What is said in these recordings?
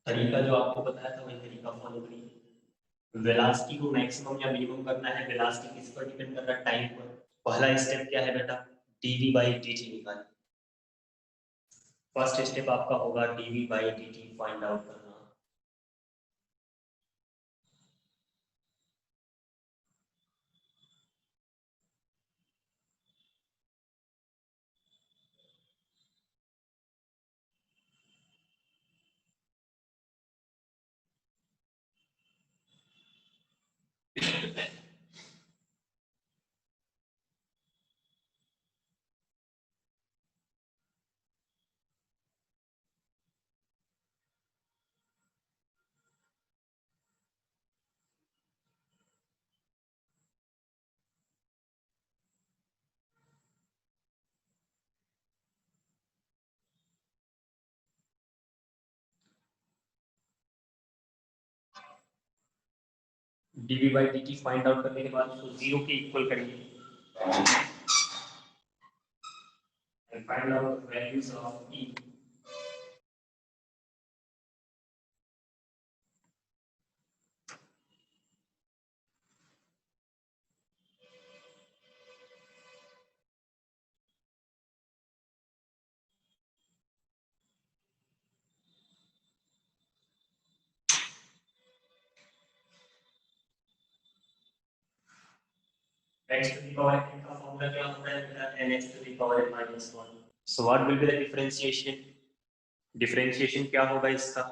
तरीका जो आपको बताया था वही तरीका फॉलो करिए। वेलोसिटी को मैक्सिमम या मिनिमम करना है। वेलोसिटी किस पर डिपेंड कर रहा है? टाइम पर। पहला स्टेप क्या है बेटा? dv by dt निकालिए। फर्स्ट स्टेप आपका होगा dv by dt find out करना। dv by dt find out करने के बाद उसको 0 के इक्वल करेंगे and find out the values of e। x to the power n का फॉर्मूला क्या होता है बेटा? nx to the power n minus 1। so what will be the differentiation? Differentiation क्या होगा इसका?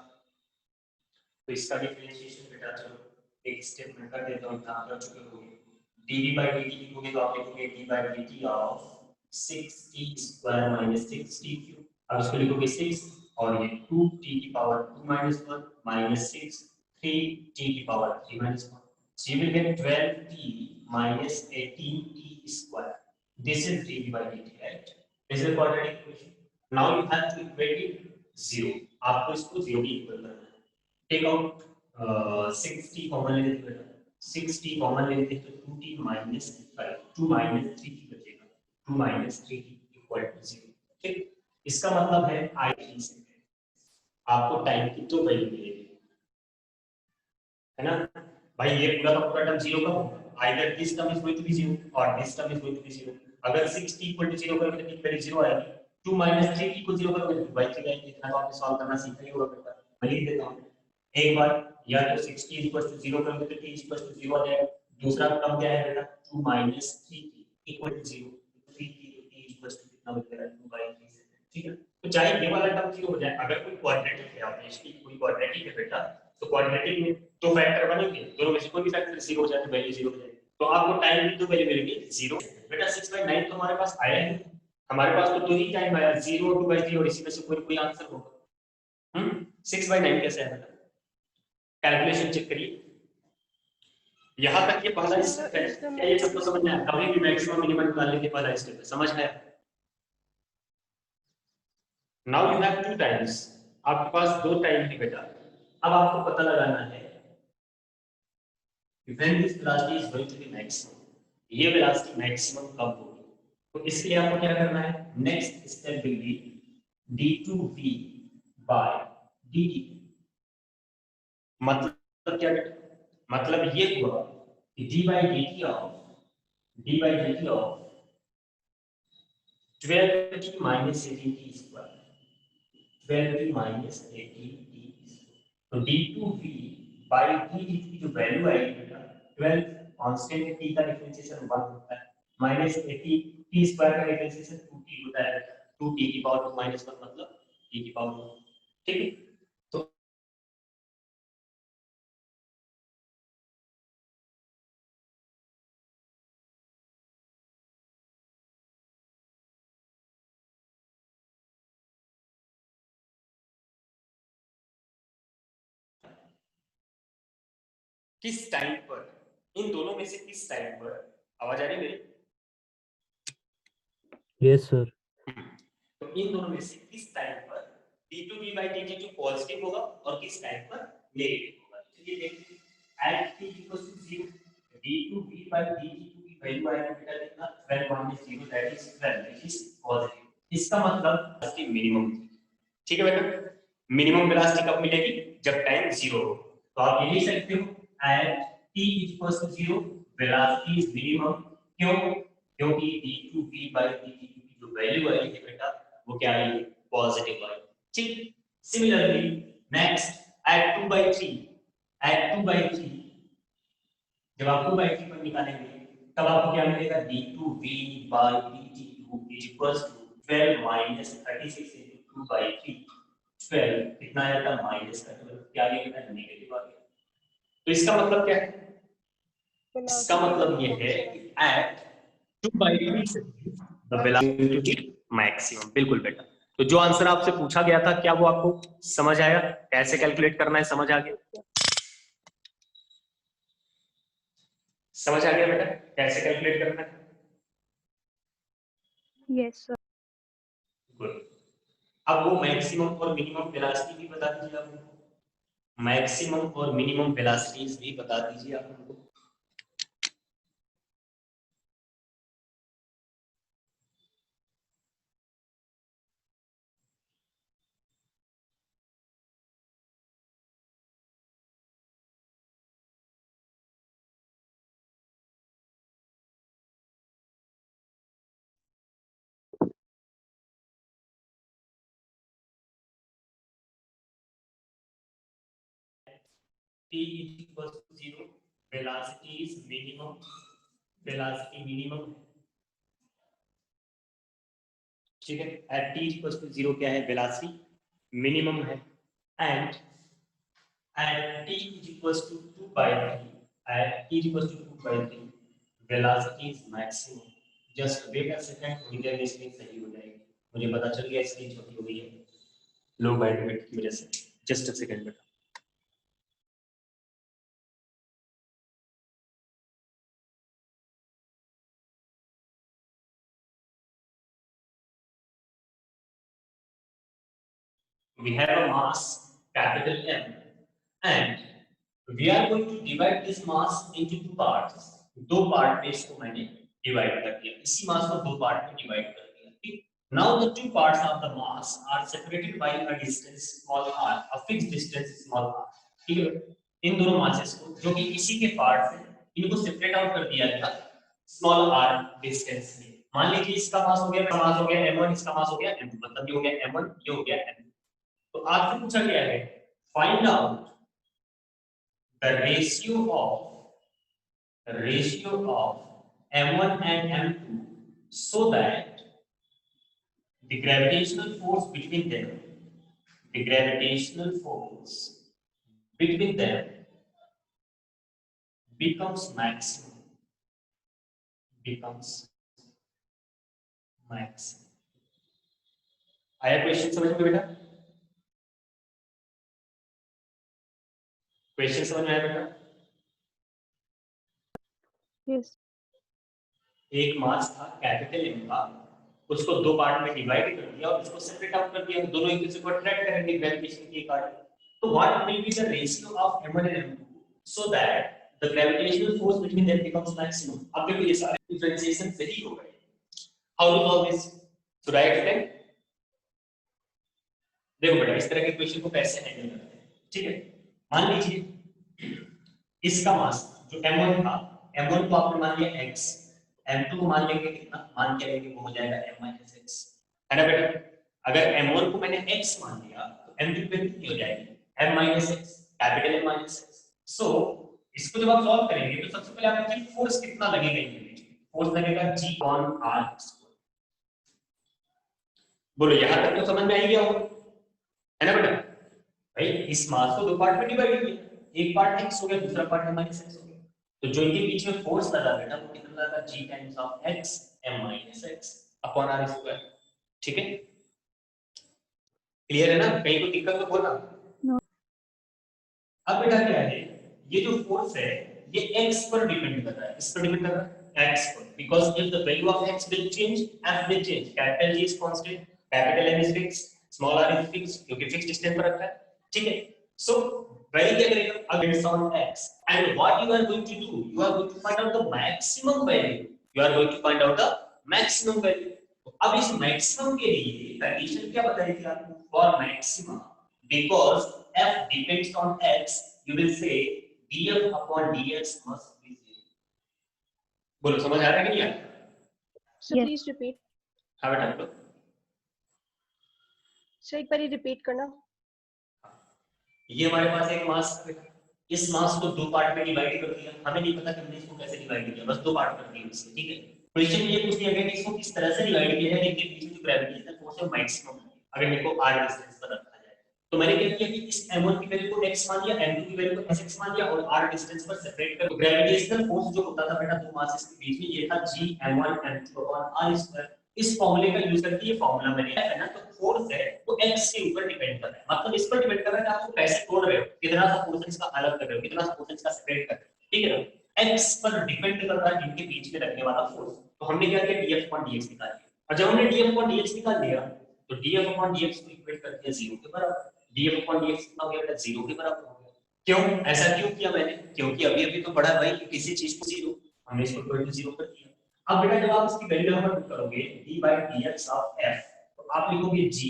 तो इसका डिफरेंशिएशन बेटा चलो एक स्टेप में कर देता हूं। आप कर चुके होंगे dv by dt लिखोगे तो आप लिखोगे d by dt of 6t square minus 6t cube। अब इसको लिखोगे 6 और ये 2t की पावर 2 minus 1 minus 6 3t की power 3 minus 1। So you will get 12t minus 18t square. This is dv by dt, right? This is a quadratic equation. Now you have to equate it 0। आपको इसको 0 की equal करना है। Take out 60 common ले लेते बेटा। 60 common ले लेते तो 2t minus 2 minus 3t बचेगा। 2 minus 3t equal to 0। ठीक, इसका मतलब है i3 से आपको टाइम की तो वैल्यू मिलेगी, है ना भाई? ये पूरा का पूरा टर्म 0 का होगा। Either this term is going to be 0 और this term is going to be 0। अगर 60 इक्वल टू 0 करोगे तो वैल्यू 0 आएगी। 2 minus 3t को 0 करोगे तो y की वैल्यू इतना तो आपने सॉल्व करना सीखा ही होगा बेटा। मैं लिख देता हूं एक बार। या तो 60 0 करोगे तो t 0 आ जाएगा। दूसरा टर्म क्या है बेटा? 2 minus 3t equal to 0। 3t तो t कितना बचेगा? 2/3 से। ठीक है, तो चाहे ये वाला टर्म 0 हो जाए, अगर कोई क्वाड्रेटिक है ऑब्वियसली कोई क्वाड्रेटिक है बेटा, तो क्वाड्रेटिक में दो फैक्टर बनेंगे, दोनों में से कोई भी फैक्टर 0 हो जाए तो वैल्यू 0 हो जाएगी। तो आपको टाइम की तो वैल्यू मिलेगी 0। बेटा 6/9 तो हमारे पास आया ही, हमारे पास तो 2 ही टाइम आया, 0 2/3 और इसी में से कोई आंसर होगा। 6/9 कैसे है बेटा? कैलकुलेशन चेक करिए। यहां तक ये पहला स्टेप है, क्या ये सबको समझ में आया? कभी भी मैक्सिमम मिनिमम निकालने के पहला स्टेप है, समझ में आया? नाउ यू हैव 2 टाइम्स, आपके पास 2 टाइम है बेटा। अब आपको पता लगाना है when this velocity is going to be maximum, ये वेलोसिटी मैक्सिमम कब होगी? तो इसके लिए आपको क्या करना है? Next step will be d2v by dt। मतलब क्या बेटा? मतलब ये हुआ कि d by dt of 12t minus 18t square, 12t minus 18t square। तो d2v by dt की जो वैल्यू आएगी बेटा 12, कांस्टेंट t का डिफरेंशिएशन 1 होता है, माइनस 80 t स्क्वायर का डिफरेंशिएशन 2t होता है। 2t की पावर 2 minus 1 मतलब t की पावर 1। ठीक है, तो किस टाइम पर, इन दोनों में से किस टाइम पर, आवाज आ रही है मेरी? Yes sir. तो इन दोनों में से किस टाइम पर d2v by dt2 पॉजिटिव होगा और किस टाइम पर नेगेटिव होगा? चलिए देखते हैं। at t equals to 0 d2v by dt2 की वैल्यू आएगी बेटा कितना? 12 minus 0 that is 12 which is positive. इसका मतलब इसकी मिनिमम, ठीक है बेटा? मिनिमम वेलोसिटी कब मिलेगी, जब टाइम 0 हो। तो आप ये लिख सकते हो at t equals to 0 velocity is minimum. क्यों? क्योंकि d2v by dt की जो वैल्यू आई है बेटा वो क्या आई, पॉजिटिव आई। ठीक, सिमिलरली नेक्स्ट एट 2/3, एट 2/3 जब आप 2/3 पर निकालेंगे तब आपको क्या मिलेगा, d2v by dt2 is equals to 12 minus 36 into 2/3। 12 कितना आया था, माइनस का 12, क्या आ गया, नेगेटिव आ गया। तो इसका मतलब क्या है, इसका मतलब ये है कि एट 2/3 द वेलोसिटी मैक्सिमम। बिल्कुल बेटा, तो जो आंसर आपसे पूछा गया था क्या वो आपको समझ आया, कैसे कैलकुलेट करना है, समझ आ गया, समझ आ गया बेटा कैसे कैलकुलेट करना है? Yes sir. गुड। अब वो मैक्सिमम और मिनिमम वेलोसिटी भी बता दीजिए आप हमको, मैक्सिमम और मिनिमम वेलोसिटीज भी बता दीजिए आप हमको। t equals to 0 velocity is minimum, velocity minimum, ठीक है। एट t equals to 0 क्या है, वेलोसिटी मिनिमम है। And at t is equals to 2/3, at t is equals to 2/3 velocity is maximum। Just wait a second, थोड़ी देर में screen सही हो जाएगी, मुझे पता चल गया स्क्रीन छोटी हो गई है लो बैंडविड्थ की वजह से। जस्ट अ सेकंड बेटा। We have a mass capital M and we are going to divide this mass into two parts। दो पार्ट में इसको मैंने डिवाइड कर दिया, इसी मास को दो पार्ट में डिवाइड कर दिया। ठीक, now the two parts of the mass are separated by a distance small r, a fixed distance small r। ठीक है, इन दोनों मासेस को जो कि इसी के पार्ट है इनको सेपरेट आउट कर दिया गया स्मॉल r डिस्टेंस में। मान लीजिए इसका मास हो गया, मास हो गया m1, इसका मास हो गया m2, मतलब ये हो गया m1, ये हो गया m2। तो आपसे पूछा गया है find out the ratio of m1 and m2 so that the gravitational force between them, the gravitational force between them becomes maximum, becomes maximum। आया क्वेश्चन समझ में बेटा, क्वेश्चन समझ में आया बेटा? यस। एक मास था कैपिटल M का, उसको दो पार्ट में डिवाइड कर दिया और उसको सेपरेट आउट कर दिया, दोनों एक दूसरे को अट्रैक्ट करेंगे ग्रेविटेशन के कारण। तो what will be the ratio of m1 and m2 so that the gravitational force between them becomes maximum. अब देखो ये सारे डिफरेंशिएशन सही हो गए। How to solve this, should I explain? देखो बेटा इस तरह के क्वेश्चन को कैसे हैंडल करते हैं, ठीक है। मान लीजिए इसका मास जो m1 था, m1 को आपने मान लिया x, m2 को मान लेंगे कितना, मान के लेंगे वो हो जाएगा m - x, है ना बेटा। अगर m1 को मैंने x मान लिया तो m2 पे कितनी हो जाएगी, m - x, capital M - x। सो इसको जब आप सॉल्व करेंगे तो सबसे पहले आपको फोर्स कितना लगेगा इनके बीच में, फोर्स लगेगा g/r²। बोलो यहां तक तो समझ में आ गया होगा, है ना बेटा। भाई इस मास को दो पार्ट में डिवाइड किया, एक पार्ट x हो गया, दूसरा पार्ट m - x हो गया। तो जो इनके बीच में फोर्स लगा बेटा वो कितना लगा, g times of x m - x upon r²। ठीक है, क्लियर है ना, कहीं कोई दिक्कत तो बोलना। नो। अब बेटा क्या है, ये जो फोर्स है ये x पर डिपेंड कर रहा है, इस पर डिपेंड कर रहा है x पर, because if the value of x will change, f will change, capital G is constant, capital M is fixed, small r is fixed, क्योंकि फिक्स्ड डिस्टेंस पर रखा है। ठीक है, सो वैल्यू क्या करेगा, against on x, and what you are going to do, you are going to find out the maximum value, you are going to find out the maximum value. अब इस maximum के लिए condition क्या बताई थी आपको, for maximum because f depends on x, you will say df upon dx must be 0. बोलो समझ आ रहा है कि नहीं आ रहा? Sir please repeat. हाँ बेटा बोलो। सर एक बार रिपीट करना। ये हमारे पास एक मास है, इस मास को दो पार्ट में डिवाइड कर दिया, हमें नहीं पता कि हमने इसको कैसे डिवाइड किया, बस दो पार्ट कर दिए इससे, ठीक है। क्वेश्चन ये पूछ लिया गया कि इसको किस तरह से डिवाइड किया जाए, इनके बीच में ग्रेविटेशनल फोर्स है मैक्सिमम, अगर मेरे को r डिस्टेंस पर रखा जाए तो मैंने क्या किया कि इस m1 की वैल्यू को x मान लिया, m2 की वैल्यू को sx मान लिया और r डिस्टेंस पर सेपरेट कर। ग्रेविटेशनल फोर्स जो होता था बेटा दो मासेस के बीच में, ये था g m1 m2 r²। इस फॉर्मूले का यूज करके ये फॉर्मूला मैंने है ना, तो फोर्स है वो x के ऊपर डिपेंड कर रहा है, मतलब इस पर डिपेंड कर रहा है कि आप उसको कैसे तोड़ रहे हो, कितना सा पोर्शन इसका अलग कर रहे हो, कितना सा पोर्शन इसका सेपरेट कर रहे हो, ठीक है ना। x पर डिपेंड कर रहा है इनके बीच में रखने वाला फोर्स। तो हमने क्या किया df/dx निकाल लिया, और जब हमने df/dx निकाल लिया तो df/dx को इक्वेट कर दिया 0 के बराबर। df/dx कितना हो गया बेटा 0 के बराबर हो गया। क्यों ऐसा क्यों किया मैंने, क्योंकि अभी अभी तो पढ़ा भाई कि किसी चीज को 0, हमने इसको इक्वल टू 0 कर दिया। अब बेटा जब आप इसकी वैल्यू यहाँ पर पुट करोगे d/dx ऑफ f, तो आप लिखोगे g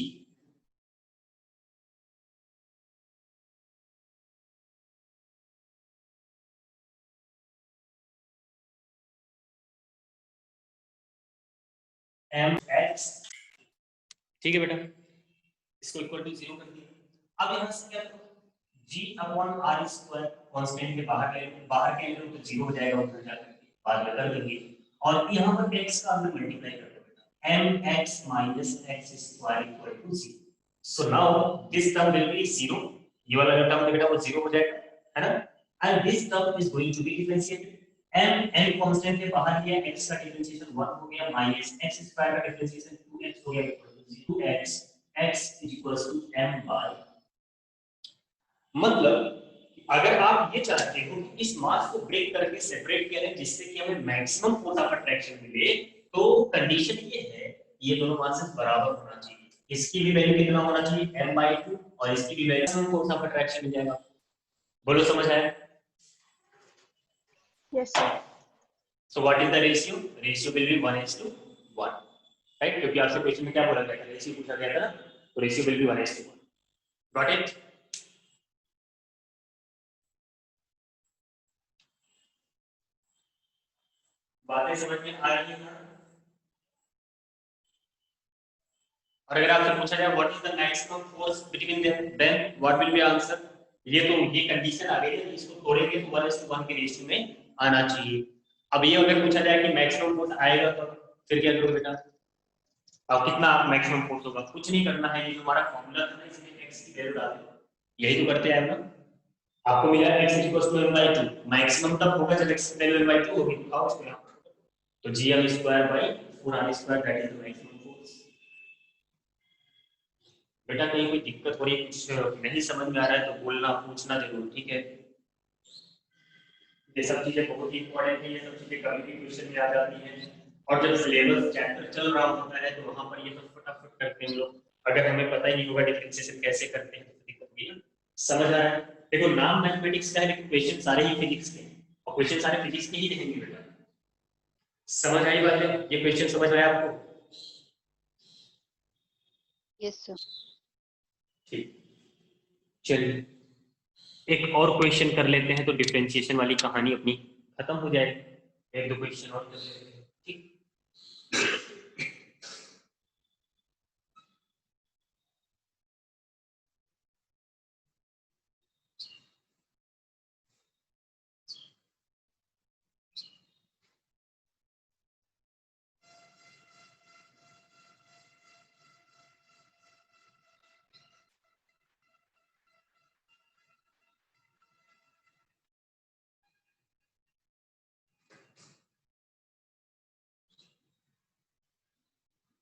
mx, ठीक है बेटा, इसको इक्वल टू 0 कर दिया। अब यहाँ से क्या करो, g/r² कांस्टेंट के बाहर के लिए तो 0 हो जाएगा, उधर जाकर बाद में कर देंगे, और यहाँ पर x का हमने मल्टीप्लाई कर दिया, mx minus x square equal to 0. So now this term will be 0, ये वाला जो टर्म बेटा वो 0 हो जाएगा, है ना, and this term is going to be differentiated। n constant के बाहर किया, x का डिफरेंशिएशन 1 हो गया, माइनस x स्क्वायर का डिफरेंशिएशन 2x हो गया equal to 0x, x equals to m बाय, मतलब अगर आप ये चाहते हो कि इस मास को ब्रेक करके सेपरेट किया जाए जिससे कि हमें मैक्सिमम फोर्स ऑफ अट्रैक्शन मिले, तो कंडीशन ये है ये दोनों मासेस बराबर होना चाहिए, इसकी भी वैल्यू कितना होना चाहिए m/2 और इसकी भी value, maximum force of attraction मिल जाएगा। बोलो समझ आया? Yes sir. So what is the ratio? Ratio will be 1:1, right? क्योंकि आपसे क्वेश्चन में क्या बोला गया था, रेशियो पूछा गया था ना, तो ratio will be 1:1. Got it? बातें समझ में आ रही है? और अगर आपसे पूछा जाए what is the maximum force between them, then what will be answer? ये कंडीशन आ गई है, इसको तोड़ेंगे तो 1:1 के रेशियो में आना चाहिए। अब ये अगर पूछा जाए कि मैक्सिमम फोर्स आएगा तो फिर क्या करोगे बेटा? अब कितना मैक्सिमम फोर्स होगा, कुछ नहीं करना है, ये जो हमारा फॉर्मूला था ना, इसमें x की वैल्यू डाल दो, यही तो करते हैं हम लोग। आपको मिला x m/2, मैक्सिमम तब होगा जब x की वैल्यू m/2 होगी, तो आओ इसको यहां पर, तो gm²/4r² that is the maximum force. बेटा कहीं कोई दिक्कत हो रही है, कुछ नहीं समझ में आ रहा है तो बोलना पूछना जरूर, ठीक है। ये सब चीजें बहुत ही इंपॉर्टेंट है, ये सब चीजें कभी भी क्वेश्चन में आ जाती हैं, और जब सिलेबस चैप्टर चल रहा होता है तो वहां पर ये सब फटाफट करते हैं हम लोग, अगर हमें पता ही नहीं होगा डिफरेंशिएशन कैसे करते हैं तो दिक्कत होगी ना। समझ आ रहा है? देखो नाम मैथमेटिक्स का है लेकिन क्वेश्चन सारे ही फिजिक्स के हैं, और क्वेश्चन सारे फिजिक्स के ही रहेंगे बेटा। समझ आई बात है? ये क्वेश्चन समझ आया आपको? Yes sir. ठीक, चलिए एक और क्वेश्चन कर लेते हैं तो डिफरेंशिएशन वाली कहानी अपनी खत्म हो जाएगी, एक दो क्वेश्चन और कर लेते हैं, ठीक।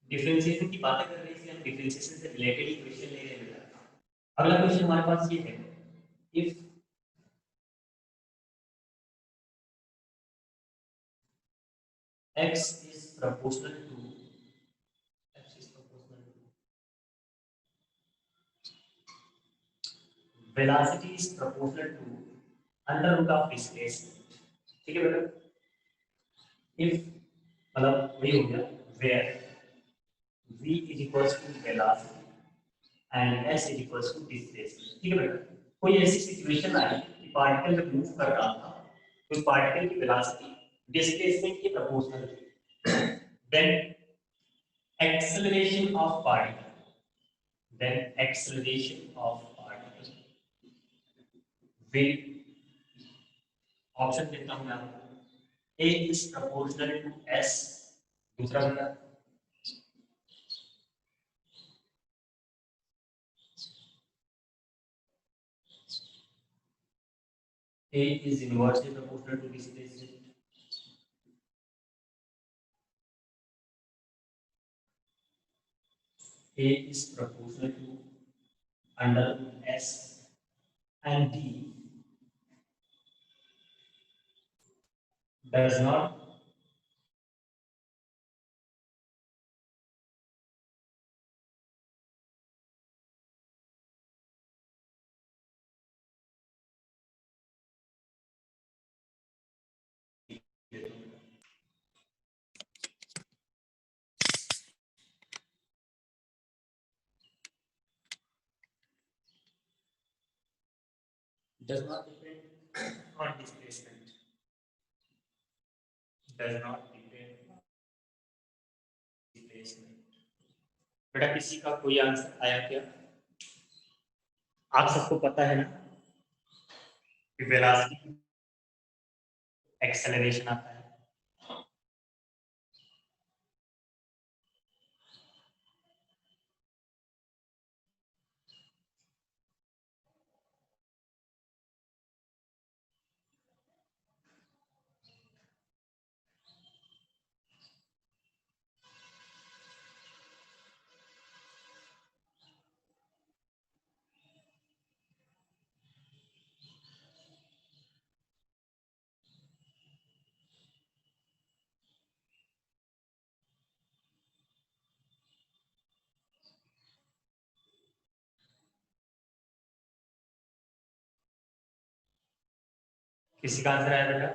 डिफरेंशिएशन की बातें कर रहे हैं इसलिए हम डिफरेंशिएशन से रिलेटेड ही क्वेश्चन ले रहे हैं। अगला क्वेश्चन हमारे पास ये है, if x is proportional to velocity is proportional to under root of displacement, ठीक है बेटा। if मतलब वही हो गया where v is equals to velocity and s is equals to displacement. ठीक है बेटा, कोई ऐसी सिचुएशन आई कि पार्टिकल जब मूव कर रहा था तो पार्टिकल की वेलोसिटी डिस्प्लेसमेंट के प्रोपोर्शनल थी। Then acceleration of particle will, option देता हूं मैं आपको, a is proportional to s, दूसरा बेटा a is inversely proportional to displacement, a is proportional to under root s, and d does not depend on displacement, does not depend on displacement। बेटा किसी का कोई आंसर आया क्या? आप सबको पता है ना कि वेलोसिटी एक्सेलरेशन आता है, किसी का आंसर आया बेटा?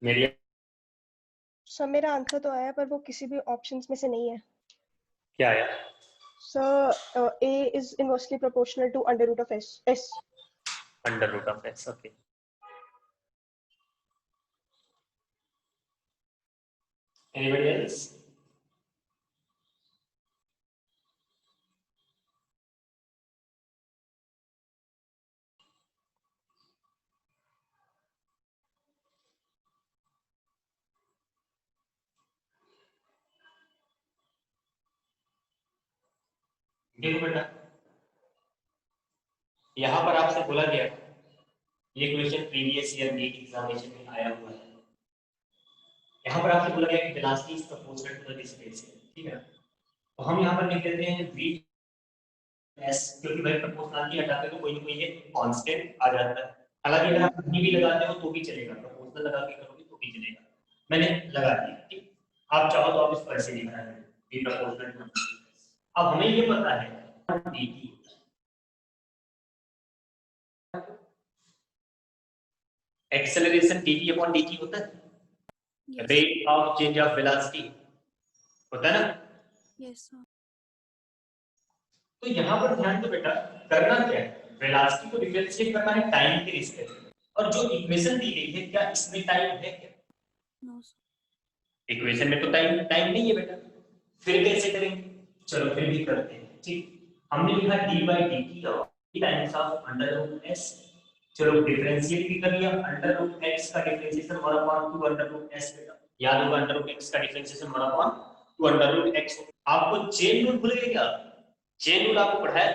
मेरी सर मेरा आंसर तो आया पर वो किसी भी ऑप्शंस में से नहीं है। क्या आया? Sir a is inversely proportional to under root of s। Under root of x, okay. Anybody else? देखो बेटा, यहाँ पर आपसे बोला गया, ये question previous year NEET examination में आया हुआ है। यहाँ पर आपसे बोला गया कि velocity is proportional to the displacement, ठीक है। तो हम यहाँ पर लिख देते हैं v s, क्योंकि भाई प्रोपोर्शनलिटी हटाते तो कोई ना कोई ये कांस्टेंट आ जाता है। हालांकि अगर आप v भी लगाते हो तो भी चलेगा, प्रोपोर्शनल लगा के करोगे तो भी चलेगा। मैंने लगा दिया, ठीक। आप चाहो तो आप इसको ऐसे लिखना है, v प्रोपोर्शनल टू। अब हमें ये पता है dt, acceleration dt upon dt होता है, rate of change of velocity होता है ना। Yes sir. तो यहाँ पर ध्यान दो बेटा, करना क्या है, वेलोसिटी को डिफरेंशिएट करना है टाइम के रिस्पेक्ट में। और जो इक्वेशन दी गई है, क्या इसमें टाइम है क्या? नो सर, इक्वेशन में तो टाइम नहीं है बेटा, फिर कैसे करेंगे? चलो फिर भी करते हैं, ठीक। हमने लिखा d by dt of times of under root s। चलो डिफरेंशिएट भी कर लिया, अंडर रूट x का डिफरेंशिएशन 1/2 अंडर रूट s बेटा, याद होगा अंडर रूट x का डिफरेंशिएशन 1/2 अंडर रूट x। आपको चेन रूल भूल गए क्या? चेन रूल आपको पढ़ाया,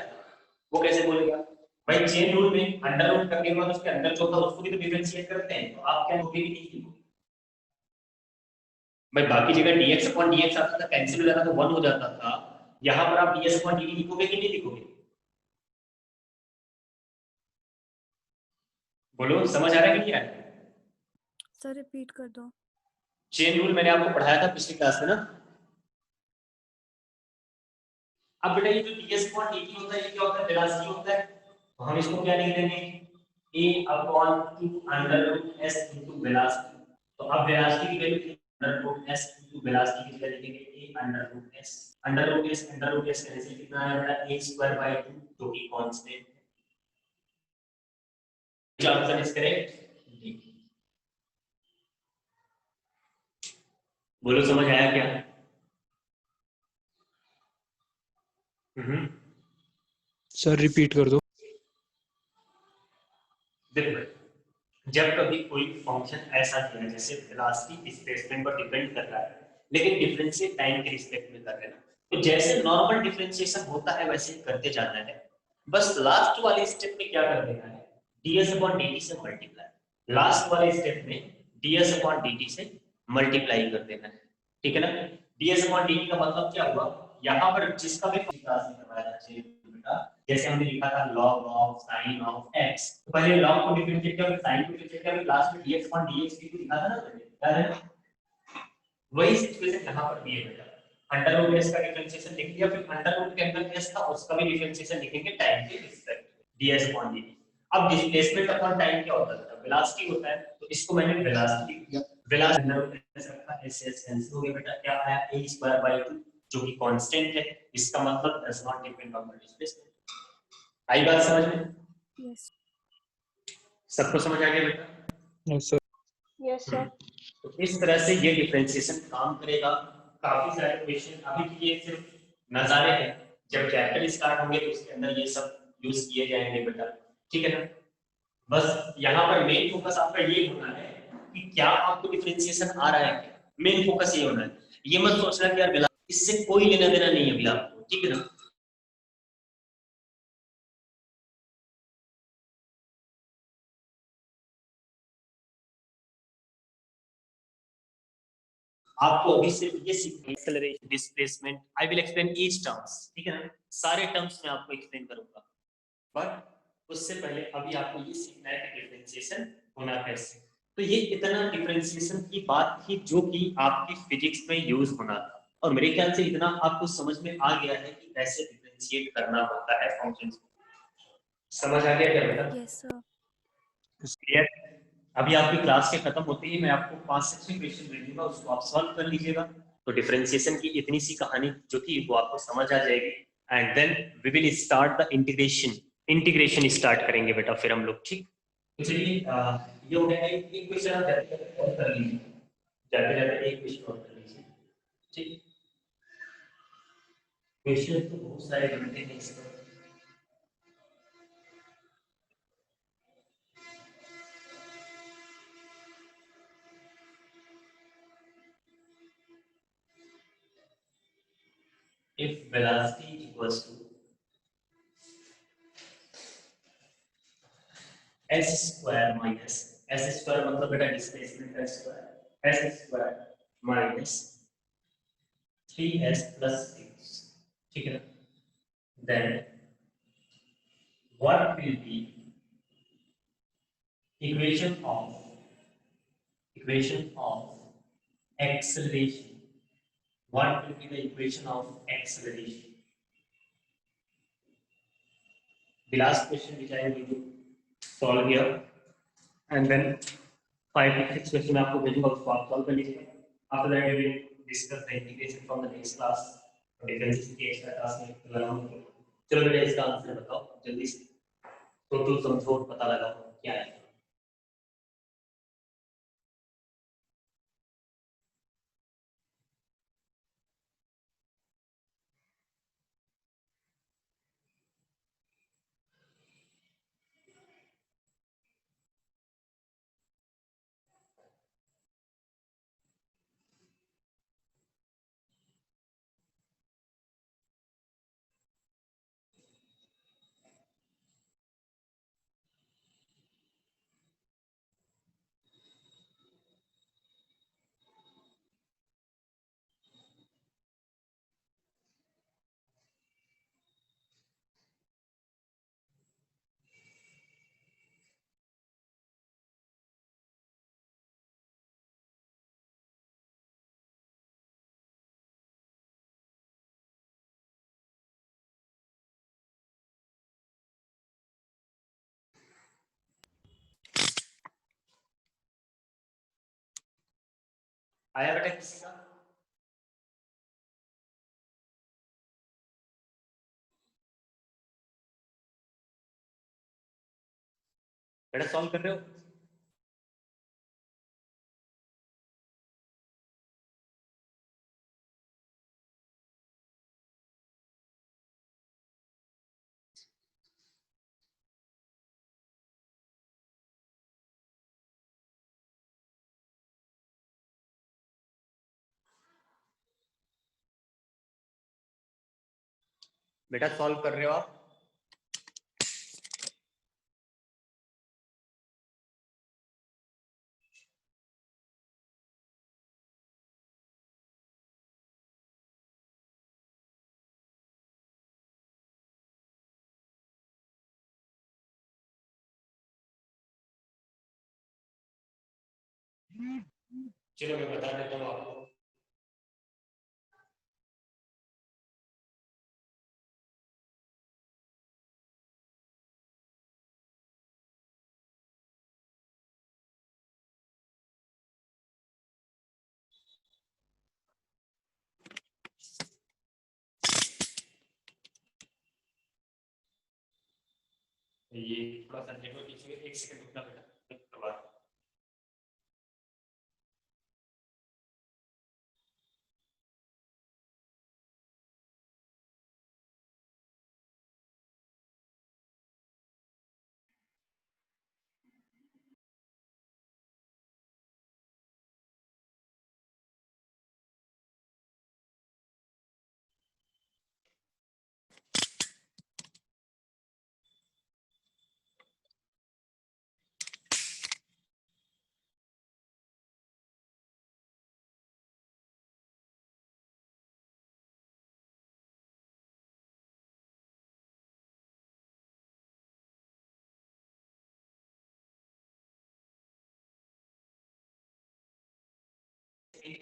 वो कैसे बोलेगा भाई? चेन रूल में अंडर रूट करने के बाद उसके अंदर जो था उसको भी तो डिफरेंशिएट करते हैं, तो आप क्या लिखोगे कि नहीं लिखोगे भाई? बाकी जगह dx upon dx आता था, कैंसिल हो जाता था, 1 हो जाता था। यहाँ पर आप ds upon dt लिखोगे कि नहीं लिखोगे? बोलो, समझ आ रहा है कि नहीं आ रहा है? सर रिपीट कर दो। चेन रूल मैंने आपको पढ़ाया था पिछली क्लास में ना। अब बेटा ये जो ds अपॉन dt होता है ये क्या होता है, वेलोसिटी होता है, तो हम इसको क्या लिख देंगे, a upon 2 under root s into velocity. तो अब वेलोसिटी की value under root s into velocity की वैल्यू लिखेंगे a under root s। Under root s cancel कितना आया बेटा, a स्क्वायर बाय 2 जो कि कांस्टेंट है। जो आंसर इज करेक्ट डी। बोलो समझ आया क्या? सर रिपीट कर दो। देखो जब कभी कोई फंक्शन ऐसा दिया जैसे वेलोसिटी डिस्प्लेसमेंट पर डिपेंड कर रहा है लेकिन डिफरेंशिएट टाइम के रिस्पेक्ट में कर रहे हैं, तो जैसे नॉर्मल डिफरेंशिएशन होता है वैसे ही करते जाना है। बस लास्ट वाले स्टेप में क्या कर देना है, ds अपॉन dt से मल्टीप्लाई। लास्ट वाले स्टेप में ds अपॉन dt से मल्टीप्लाई कर देना है, ठीक है ना। ds अपॉन dt का मतलब क्या हुआ, यहाँ पर जिसका भी क्लास में करवाया था जैसे हमने लिखा था log of sin of x, तो पहले log को डिफरेंशिएट किया, फिर sin को डिफरेंशिएट किया, फिर लास्ट में dx अपॉन dx भी लिखा था ना पहले, याद है? वही सिचुएशन यहाँ पर भी है बेटा। अंडर रूट s का डिफरेंशिएशन लिख लिया, फिर अंडर रूट के अंदर s था उसका भी डिफरेंशिएशन लिखेंगे टाइम के रिस्पेक्ट ds अपॉन dt। अब डिस्प्लेसमेंट अपॉन टाइम क्या होता है, वेलोसिटी होता है, तो इसको मैंने वेलोसिटी लिख दिया। वेलोसिटी अंडर रूट s रखा, s s कैंसिल हो गया बेटा, क्या आया a स्क्वायर बाय 2 जो कि कांस्टेंट है, इसका मतलब does not depend on the displacement. आई बात समझ में? यस सबको समझ आ गया बेटा? Yes sir. Yes, sir. तो इस तरह से ये डिफरेंशिएशन काम करेगा। काफी सारे क्वेश्चन अभी के ये सिर्फ नजारे हैं, जब चैप्टर स्टार्ट होंगे तो उसके अंदर ये सब यूज किए जाएंगे बेटा, ठीक है ना। बस यहाँ पर मेन फोकस आपका ये होना है कि क्या आपको डिफरेंशिएशन आ रहा है, मेन फोकस ये होना है। ये मत सोचना कि यार इससे कोई लेना देना नहीं है अभी आपको, ठीक है ना। आपको अभी सिर्फ ये सीखना है, acceleration, displacement, I will explain each terms, ठीक है ना। सारे टर्म्स मैं आपको एक्सप्लेन करूंगा, बट उससे पहले अभी आपको ये सीखना है कि डिफरेंशिएशन होना कैसे। तो ये इतना डिफरेंशिएशन की बात थी जो कि आपकी फिजिक्स में यूज होना था, और मेरे ख्याल से इतना आपको समझ में आ गया है कि कैसे डिफरेंशिएट करना होता है फंक्शंस को। समझ आ गया क्या बेटा? Yes sir clear? अभी आपकी क्लास के खत्म होते ही मैं आपको 5 से 6 क्वेश्चन दे दूंगा, उसको आप सॉल्व कर लीजिएगा। तो डिफरेंशिएशन की इतनी सी कहानी जो थी वो आपको समझ आ जाएगी, and then we will start the integration start करेंगे बेटा फिर हम लोग, ठीक। तो चलिए ये हो गया, एक क्वेश्चन आप जाते और कर लीजिए, जाते जाते एक क्वेश्चन और कर लीजिए, ठीक। क्वेश्चन तो बहुत सारे बनते हैं इसमें। if velocity equals to s square minus s square मतलब बेटा डिस्प्लेसमेंट का square s square minus 3s plus 6, ठीक है ना। then what will be equation of acceleration, what will be the equation of acceleration? The last question which I am going to solve here, and then 5 to 6 question आपको भेजूंगा, उसको आप solve कर लीजिएगा। After that we will discuss the integration from the next class, differentiation की extra class में लगाऊंगा। चलो बेटा इसका आंसर बताओ जल्दी से, टोटल समझो पता लगाओ क्या है। आया बेटा किसी का? बेटा सॉल्व कर रहे हो? बेटा सॉल्व कर रहे हो आप? चलो मैं बता देता हूँ आपको। ये थोड़ा सा नेटवर्क इशू है, एक सेकंड रुकना बेटा।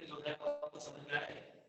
जो है आपको समझ में आया है?